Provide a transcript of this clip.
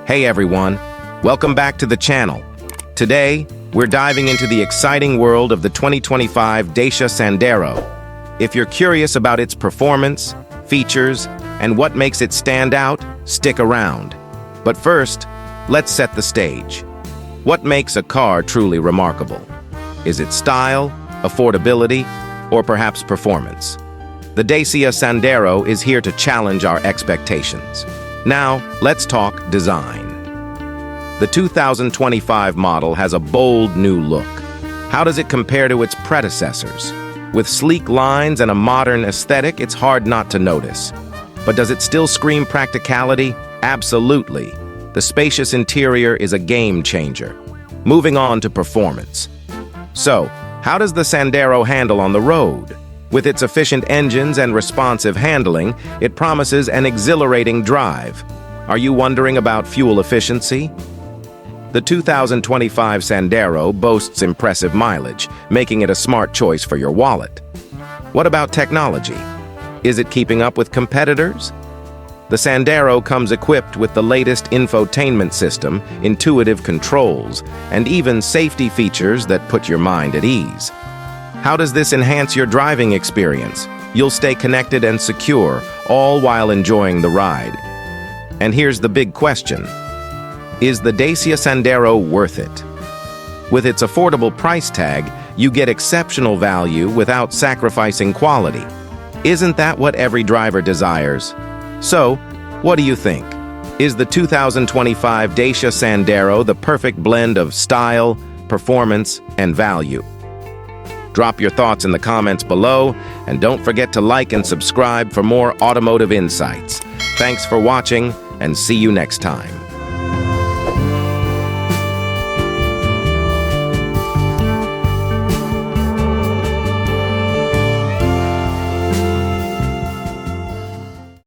Hey everyone, welcome back to the channel. Today, we're diving into the exciting world of the 2025 Dacia Sandero. If you're curious about its performance, features, and what makes it stand out, stick around. But first, let's set the stage. What makes a car truly remarkable? Is it style, affordability, or perhaps performance? The Dacia Sandero is here to challenge our expectations. Now, let's talk design. The 2025 model has a bold new look. How does it compare to its predecessors? With sleek lines and a modern aesthetic, it's hard not to notice. But does it still scream practicality? Absolutely. The spacious interior is a game changer. Moving on to performance. So, how does the Sandero handle on the road? With its efficient engines and responsive handling, it promises an exhilarating drive. Are you wondering about fuel efficiency? The 2025 Sandero boasts impressive mileage, making it a smart choice for your wallet. What about technology? Is it keeping up with competitors? The Sandero comes equipped with the latest infotainment system, intuitive controls, and even safety features that put your mind at ease. How does this enhance your driving experience? You'll stay connected and secure, all while enjoying the ride. And here's the big question. Is the Dacia Sandero worth it? With its affordable price tag, you get exceptional value without sacrificing quality. Isn't that what every driver desires? So, what do you think? Is the 2025 Dacia Sandero the perfect blend of style, performance, and value? Drop your thoughts in the comments below, and don't forget to like and subscribe for more automotive insights. Thanks for watching, and see you next time.